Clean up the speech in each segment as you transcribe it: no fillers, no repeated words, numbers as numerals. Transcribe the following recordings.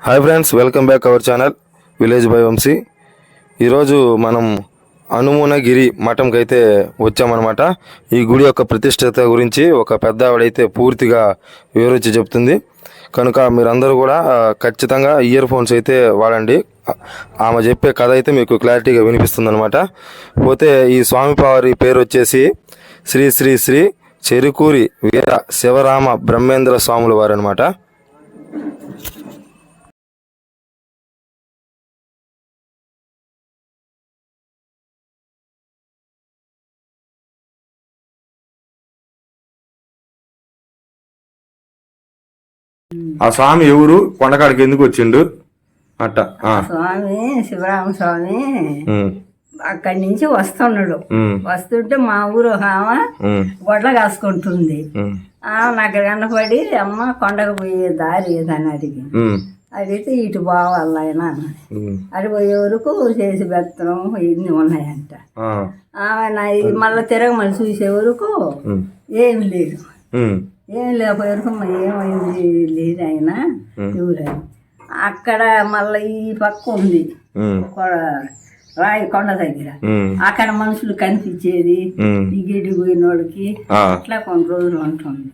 Hi friends, welcome back our channel village by Vamsi. ఈరోజు మనం హనుమనగిరి మఠంకి అయితే వచ్చామన్నమాట. ఈ గుడి యొక్క ప్రతిష్టత గురించి ఒక పెద్ద ఆవిడైతే పూర్తిగా వివరించి చెప్తుంది. కనుక మీరందరూ కూడా ఖచ్చితంగా ఇయర్ ఫోన్స్ అయితే వాడండి. ఆమె చెప్పే కథ అయితే మీకు క్లారిటీగా వినిపిస్తుంది అనమాట. పోతే ఈ స్వామివారి పేరు వచ్చేసి శ్రీ శ్రీ శ్రీ చెరుకూరి వీర శివరామ బ్రహ్మేంద్ర స్వాముల వారు అనమాట. ఆ స్వామి ఎవరు, కొండకాడికి ఎందుకు వచ్చిండు అట్ట? స్వామి శివరామ స్వామి అక్కడి నుంచి వస్తున్నాడు. వస్తుంటే మా ఊరు ఆమె గొడ్ల కాసుకుంటుంది. నాకు కనపడి అమ్మ కొండకు పోయే దారి ఏదని అడిగితే ఇటు పోవాలి ఆయన అది పోయే వరకు చేసి బెత్తనం ఇన్ని ఉన్నాయంట. ఆమె మళ్ళీ తిరగమని చూసే వరకు ఏమి లేదు. ఏం లేకపోయారు ఏమైంది లేదు ఆయన ఎవరైనా అక్కడ మళ్ళీ ఈ పక్క ఉంది రాయి కొండ దగ్గర. అక్కడ మనుషులు కనిపించేది ఈ గిడ్డి పోయినోడికి అట్లా కొన్ని రోజులు ఉంటుంది.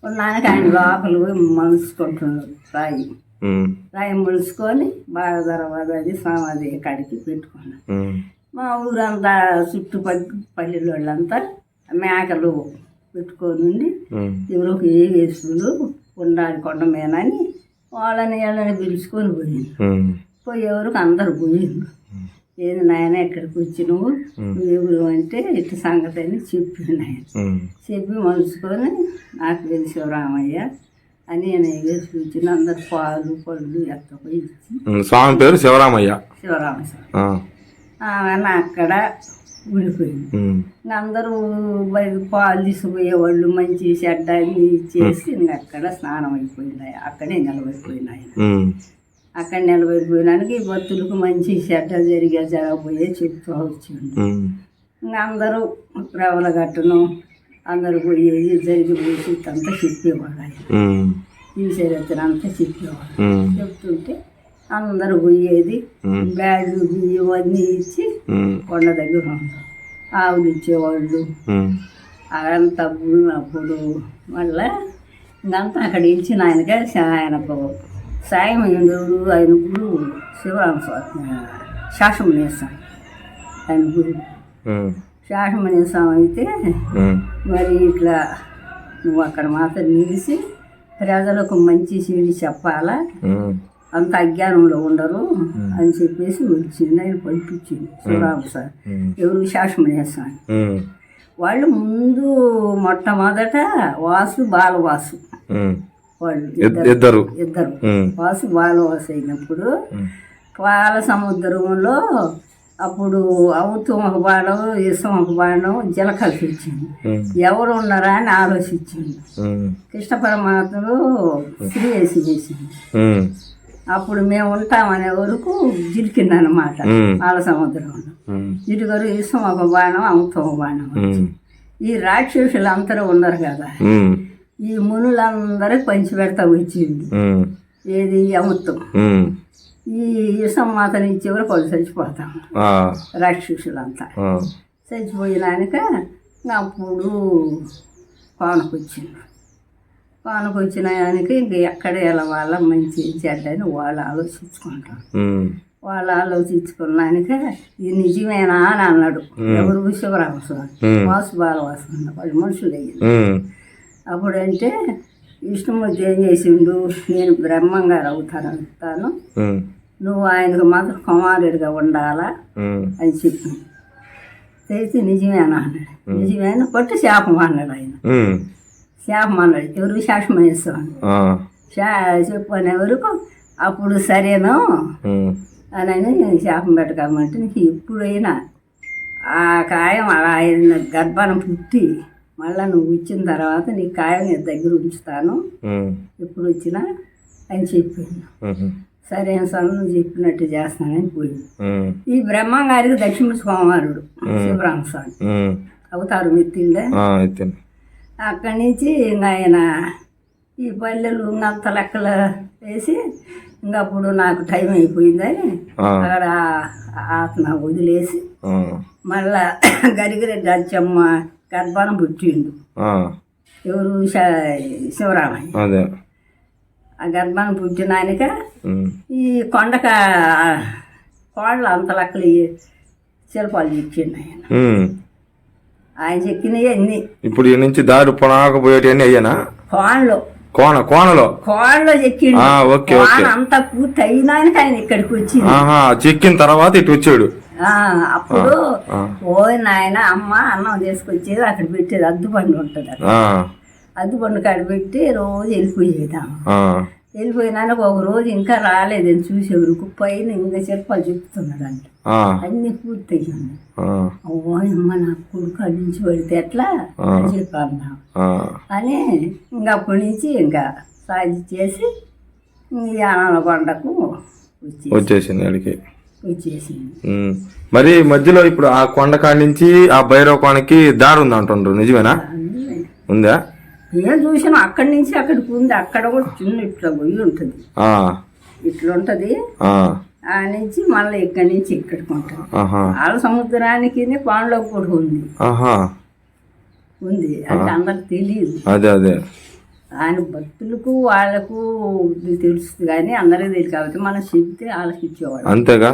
ఉన్నానికి ఆయన లోపల పోయి మలుసుకుంటున్నాడు. రాయి మలుసుకొని బాగా తర్వాత అది సమాధి కాడికి పెట్టుకున్నాడు. మా ఊరంతా చుట్టుపల్లి వాళ్ళంతా మేకలు పెట్టుకొని ఉండి ఎవరికి ఏ వేసులు ఉండాలి కొండ మీదని వాళ్ళని వీళ్ళని పిలుచుకొని పోయింది. పోయేవరకు అందరు పోయిండు. ఏది నాయన ఇక్కడికి వచ్చి నువ్వు ఎవరు అంటే ఇటు సంగతి అని చెప్పిండు. ఆయన చెప్పి మలుచుకొని నాకు తెలిసి శివరామయ్య అని నేను వేసి వచ్చిన అందరు పాలు పళ్ళు ఎత్తపోయి ఇచ్చి స్వామి పేరు శివరామయ్య. శివరామ ఆమె అక్కడ ఉండిపోయింది. అందరూ పాలు తీసుకుపోయేవాళ్ళు మంచి చెడ్డ అన్ని చేసి ఇంక అక్కడ స్నానం అయిపోయినాయి. అక్కడే నిలబడిపోయినాయి. అక్కడ నిలబడిపోయినానికి భక్తులకు మంచి చెడ్డ జరగబోయే చెప్తూ వచ్చింది. ఇంకా అందరూ ప్రవల గట్టును అందరూ పోయేది జరిగిపోయి అంతా చెప్పేవాళ్ళు. ఆయన ఈ చరిత్ర అంతా చెప్పేవాళ్ళు. చెప్తుంటే అందరూ పోయేది బ్యాడ్లు బియ్యం అన్నీ ఇచ్చి కొండ దగ్గర ఉంటారు. ఆవులు ఇచ్చేవాళ్ళు అదంతా అప్పుడు మళ్ళా ఇంకంతా అక్కడ ఇచ్చిన ఆయనకే ఆయనకు సాయం అయ్యిండు. ఆయన గురు శివరామ శాసమనేస్తాం. ఆయన గురు శాసమనేస్తాం. అయితే మరి ఇట్లా నువ్వు అక్కడ మాత్రం నిలిచి ప్రజలకు మంచి చెడు చెప్పాలా, అంత అజ్ఞానంలో ఉండరు అని చెప్పేసి వచ్చింది. ఆయన పంపించింది శివరామ సార్. ఎవరు శాసమనేస్తాం. వాళ్ళు ముందు మొట్టమొదట వాసు బాలవాసు వాళ్ళు ఇద్దరు వాసు బాలవాసు అయినప్పుడు పాల సముద్రంలో అప్పుడు అవుతూ ఒక బాణం ఇసం ఒక బాణం జల కలిసి వచ్చింది. ఎవరు ఉన్నారా అని ఆలోచించింది. కృష్ణ పరమాత్ముడు స్త్రీ వేసి చేసింది. అప్పుడు మేము ఉంటామనే వరకు జిరికిందనమాట పాల సముద్రంలో. జిరిగారు ఇసం ఒక బాణం అమృతం ఒక బాణం. ఈ రాక్షసులు అందరూ ఉన్నారు కదా, ఈ మునులందరూ పంచి పెడతా వచ్చింది. ఏది అమృతం. ఈ ఇసం మాతను ఇచ్చేవారు వాళ్ళు చచ్చిపోతాం. రాక్షసులంతా చచ్చిపోయినాక అప్పుడు కోనకొచ్చిన ఆయనకి ఇంక ఎక్కడ వెళ్ళవాళ్ళ మంచి చెడ్డని వాళ్ళు ఆలోచించుకుంటారు. వాళ్ళు ఆలోచించుకున్నాక ఇది నిజమేనా అని అన్నాడు. ఎవరు శివరామస్వామి వాసు బాలవాసు వాళ్ళు మనుషులు అయ్యింది. అప్పుడంటే విష్ణుమూర్తి ఏం చేసిండు, నేను బ్రహ్మంగారు అవుతాను, నువ్వు ఆయనకు మాత్రం కుమారుడిగా ఉండాలా అని చెప్పి చేసి నిజమేనా అన్నాడు. నిజమేనా పట్టు శాపం అన్నాడు. ఆయన శాపం అన్నాడు. ఎవరు శాసమనేస్తాను చెప్పనే వరకు అప్పుడు సరేను అని శాపం పెట్టకమంటే నీకు ఎప్పుడైనా ఆ కాయం ఆయన గర్భాన్ని పుట్టి మళ్ళీ నువ్వు ఇచ్చిన తర్వాత నీ కాయం నీ దగ్గర ఉంచుతాను ఎప్పుడు వచ్చినా అని చెప్పింది. సరే స్వామి నువ్వు చెప్పినట్టు చేస్తానని పోయింది. ఈ బ్రహ్మంగారికి దక్షిణ కుమారుడు శివరామ స్వామి అవతారం ఎత్తిండే. అక్కడి నుంచి ఇంకా ఆయన ఈ పల్లెలు అంత లెక్కలు వేసి ఇంకా అప్పుడు నాకు టైం అయిపోయిందని అక్కడ అతను వదిలేసి మళ్ళా గరిగిరెడ్డి అచ్చమ్మ గర్భానం పుట్టిండు. ఎవరు శివరామయ్య. ఆ గర్భాన్ని పుట్టిన ఆయనక ఈ కొండక కోళ్ళ అంత లెక్కలు శిల్పాలు చెక్కిండు ఆయన. ఆయన చెక్కినవి అన్ని ఇప్పుడు ఈ నుంచి దారి పొనాకపోయేటి అయ్యానా కోణలో చెక్కిండు. అంతా పూర్తి అయినాక ఆయన ఇక్కడికి వచ్చింది. చెక్కిన తర్వాత ఇటు వచ్చాడు. అప్పుడు ఓ నాయన అమ్మ అన్నం చేసుకొచ్చేది అక్కడ పెట్టేది. అద్దుబండి ఉంటుంది అక్కడ. అద్దుబండి కాడ పెట్టి రోజు వెళ్ళిపోయేదాం. వెళ్ళిపోయినాక ఒక రోజు ఇంకా రాలేదని చూసేవరకు పైన ఇంకా శిల్పాలు చెప్తున్నాడంట. అన్ని పూర్తి అయ్యింది. అమ్మ నా కొడుకు అడి నుంచి పడితే ఎట్లా అని చెప్పాను అని ఇంకా అప్పటి నుంచి ఇంకా సాధి చేసి యానాల కొండకు వచ్చేసింది. మరి మధ్యలో ఇప్పుడు ఆ కొండ కాడి నుంచి ఆ భైరవ కోణకి దారి ఉంది అంటుండ్రు, నిజమేనా? ఉందా? ఏం చూసినా అక్కడి నుంచి అక్కడికి ఉంది. అక్కడ కూడా చిన్న ఇట్లా పోయి ఉంటుంది, ఇట్లా ఉంటది. ఆ నుంచి మళ్ళీ ఇక్కడి నుంచి ఇక్కడికి ఉంటుంది. వాళ్ళ సముద్రానికి పాండ్లోకి కూడా ఉంది. అంటే అందరికి తెలియదు. ఆయన భక్తులకు వాళ్ళకు తెలుస్తుంది కానీ అందరికీ తెలియదు. కాబట్టి మనం చెప్తే వాళ్ళకి ఇచ్చేవాడు. అంతేగా,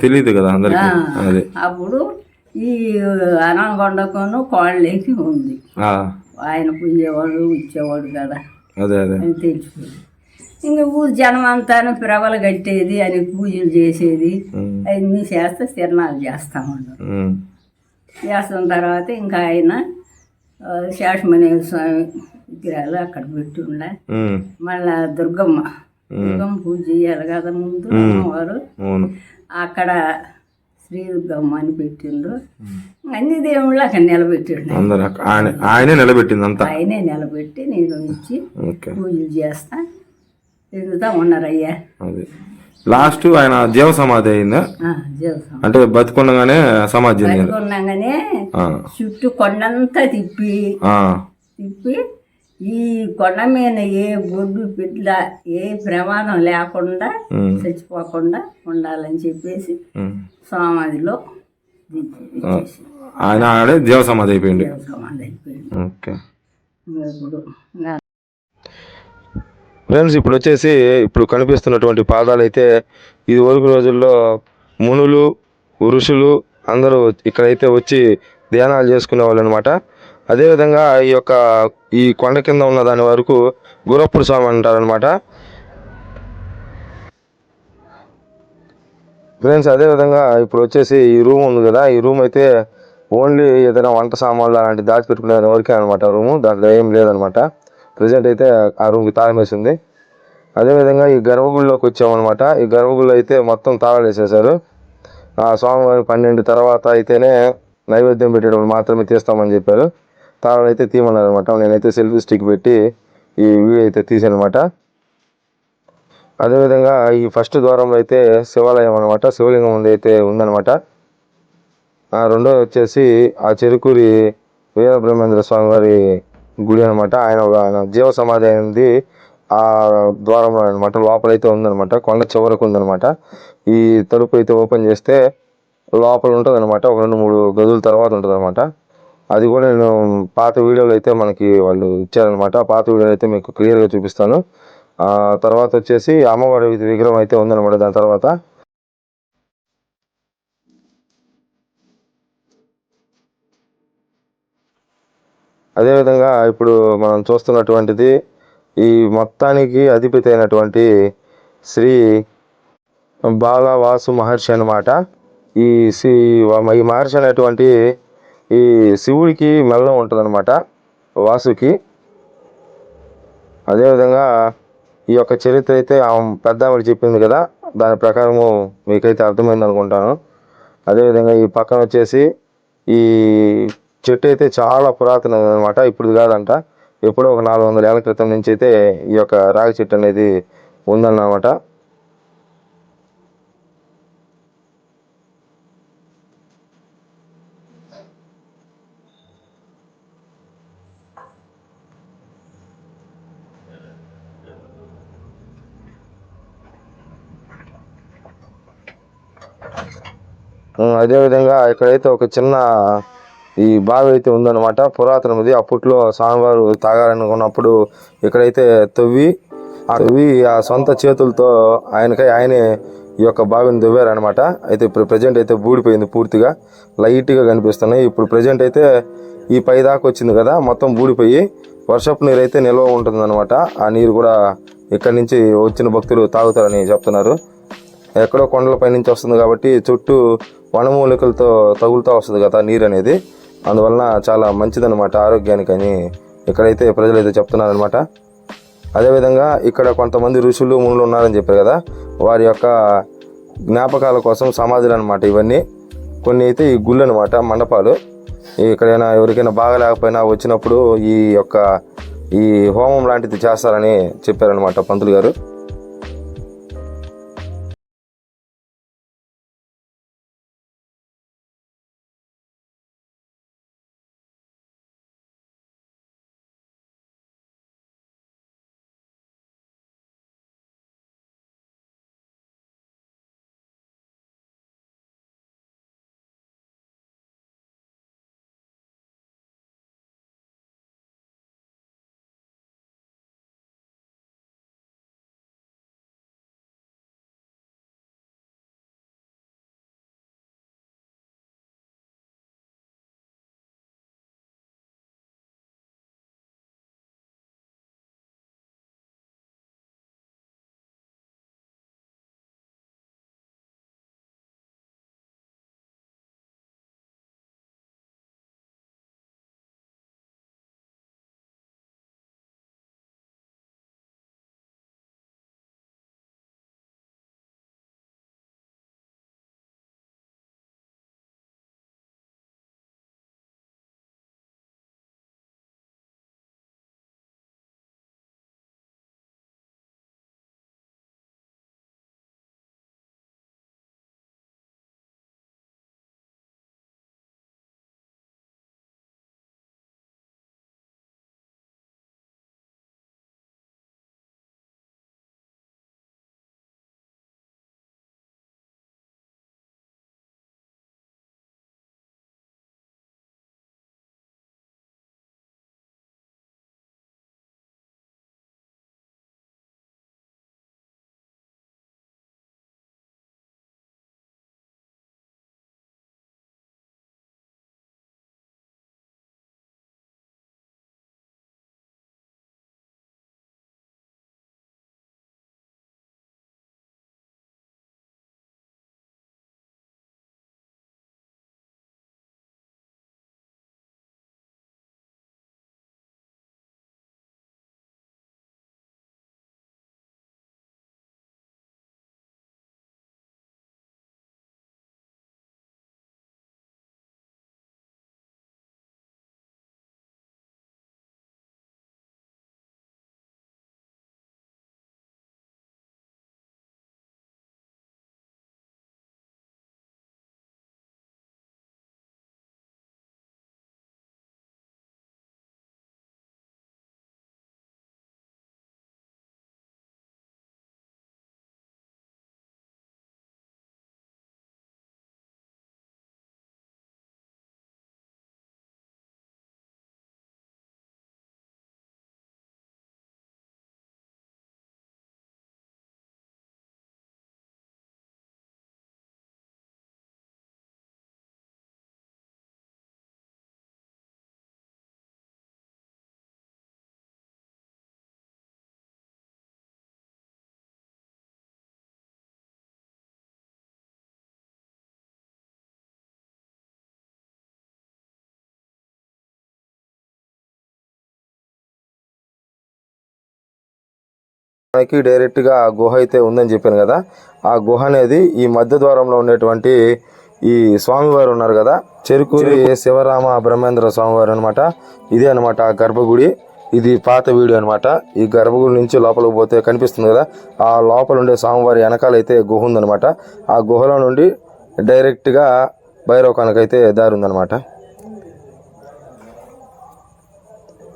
తెలియదు కదా అందరికి. అప్పుడు ఈ అనంగొండకును కోళ్ళకి ఉంది. ఆయన పోయేవాడు ఇచ్చేవాడు కదా అని తెలిసిపోయింది. ఇంక ఊరు జనం అంతా ప్రభలు కట్టేది, అని పూజలు చేసేది, అవన్నీ చేస్తే తిరణాలు చేస్తామండు. చేస్తున్న తర్వాత ఇంకా ఆయన శేషమణి స్వామి విగ్రహాలు అక్కడ పెట్టి ఉండే. మళ్ళా దుర్గమ్మ పూజ చేయాలి కదా ముందు వారు. అక్కడ శ్రీ దుర్గమ్మ అని పెట్టిండ్రు. అన్ని దేవుళ్ళు అక్కడ నిలబెట్టిండు. ఆయనే నిలబెట్టి నేను ఇచ్చి పూజలు చేస్తా తిరుగుతా ఉన్నారయ్యా. లాస్ట్ ఆయన జీవ సమాధి అయిందా? అంటే బతుకున్నాగానే సమాధి బతుకున్నాగానే చుట్టూ కొండంతా తిప్పి ఈ కొండ మీద ఏ బొడ్డు పిట్ల ఏ ప్రమాదం లేకుండా చచ్చిపోకుండా ఉండాలని చెప్పేసి సమాధిలో ఆయన జీవ సమాధి అయిపోయింది. ఫ్రెండ్స్, ఇప్పుడు వచ్చేసి ఇప్పుడు కనిపిస్తున్నటువంటి పాదాలు అయితే ఇది వరకు రోజుల్లో మునులు ఋషులు అందరూ ఇక్కడైతే వచ్చి ధ్యానాలు చేసుకునే వాళ్ళు అనమాట. అదేవిధంగా ఈ కొండ కింద ఉన్న దాని వరకు గురప్పుడు స్వామి అంటారనమాట. ఫ్రెండ్స్, అదేవిధంగా ఇప్పుడు వచ్చేసి ఈ రూమ్ ఉంది కదా, ఈ రూమ్ అయితే ఓన్లీ ఏదైనా వంట సామాన్లు అలాంటి దాచిపెట్టుకునే వరకే అనమాట రూము. దాంట్లో ఏం లేదనమాట. ప్రజెంట్ అయితే ఆ రూమ్కి తాళం వేసింది. అదేవిధంగా ఈ గర్భగుడిలోకి వచ్చామన్నమాట. ఈ గర్భగుడిలో అయితే మొత్తం తాళాలు వేసేసారు. ఆ స్వామివారి 12 తర్వాత అయితేనే నైవేద్యం పెట్టేటప్పుడు మాత్రమే తీస్తామని చెప్పారు. తాళాలు అయితే తీయమన్నారు అనమాట. నేనైతే సెల్ఫీ స్టిక్ పెట్టి ఈ వీడియో అయితే తీసానమాట. అదేవిధంగా ఈ ఫస్ట్ ద్వారంలో అయితే శివాలయం అనమాట, శివలింగం ఉంది అయితే ఉందనమాట. రెండోది వచ్చేసి ఆ చెరుకూరి వీరబ్రహ్మేంద్ర స్వామి వారి గుడి అనమాట. ఆయన జీవ సమాధి అయింది ఆ ద్వారంలో అనమాట. లోపలైతే ఉందనమాట, కొండ చివరకు ఉందనమాట. ఈ తలుపు అయితే ఓపెన్ చేస్తే లోపల ఉంటుంది అనమాట. ఒక 2-3 గదుల తర్వాత ఉంటుంది అనమాట. అది కూడా నేను పాత వీడియోలు అయితే మనకి వాళ్ళు ఇచ్చారనమాట. పాత వీడియోలు అయితే మీకు క్లియర్గా చూపిస్తాను. తర్వాత వచ్చేసి అమ్మవారి విగ్రహం అయితే ఉందనమాట. దాని తర్వాత అదేవిధంగా ఇప్పుడు మనం చూస్తున్నటువంటిది ఈ మొత్తానికి అధిపతి అయినటువంటి శ్రీ బాలవాసు మహర్షి అనమాట. ఈ మహర్షి అనేటువంటి ఈ శివుడికి మెల్ల ఉంటుంది అనమాట, వాసుకి. అదేవిధంగా ఈ యొక్క చరిత్ర అయితే పెద్ద ఆవిడ చెప్పింది కదా, దాని ప్రకారము మీకైతే అర్థమైంది అనుకుంటాను. అదేవిధంగా ఈ పక్కన వచ్చేసి ఈ చెట్టు అయితే చాలా పురాతనమైనది అనమాట. ఇప్పుడు కాదంట, ఎప్పుడో ఒక 400 ఏళ్ల క్రితం నుంచి అయితే ఈ యొక్క రాగి చెట్టు అనేది ఉందన్నమాట. అదేవిధంగా ఇక్కడైతే ఒక చిన్న ఈ బావి అయితే ఉందన్నమాట, పురాతనది. అప్పట్లో స్వామివారు తాగాలనుకున్నప్పుడు ఇక్కడైతే తవ్వి ఆ సొంత చేతులతో ఆయనే ఈ యొక్క బావిని దువ్వారనమాట. అయితే ఇప్పుడు ప్రజెంట్ అయితే బూడిపోయింది, పూర్తిగా లైట్గా కనిపిస్తున్నాయి. ఇప్పుడు ప్రజెంట్ అయితే ఈ పై దాకా వచ్చింది కదా, మొత్తం బూడిపోయి వర్షపు నీరు అయితే నిల్వ ఉంటుందన్నమాట. ఆ నీరు కూడా ఇక్కడి నుంచి వచ్చిన భక్తులు తాగుతారని చెప్తున్నారు. ఎక్కడో కొండలపై నుంచి వస్తుంది కాబట్టి చుట్టూ వనమూలికలతో తగులుతూ వస్తుంది కదా నీరు అనేది, అందువలన చాలా మంచిదన్నమాట ఆరోగ్యానికి అని ఇక్కడైతే ప్రజలైతే చెప్తున్నారనమాట. అదేవిధంగా ఇక్కడ కొంతమంది ఋషులు మునులు ఉన్నారని చెప్పారు కదా, వారి యొక్క జ్ఞాపకాల కోసం సమాధులు అనమాట ఇవన్నీ. కొన్ని అయితే ఈ గుళ్ళు అనమాట, మండపాలు. ఎక్కడైనా ఎవరికైనా బాగలేకపోయినా వచ్చినప్పుడు ఈ హోమం లాంటిది చేస్తారని చెప్పారనమాట పంతులు గారు. మనకి డైరెక్ట్ గా గుహ అయితే ఉందని చెప్పాను కదా, ఆ గుహ అనేది ఈ మధ్య ద్వారంలో ఉండేటువంటి ఈ స్వామివారు ఉన్నారు కదా, చెరుకూరి శివరామ బ్రహ్మేంద్ర స్వామివారు అనమాట. ఇదే అనమాట ఆ గర్భగుడి. ఇది పాత వీడియో అనమాట. ఈ గర్భగుడి నుంచి లోపలికి పోతే కనిపిస్తుంది కదా, ఆ లోపల ఉండే స్వామివారి వెనకాలైతే గుహ ఉందనమాట. ఆ గుహలో నుండి డైరెక్ట్ గా భైరవకానికి అయితే దారి ఉందనమాట.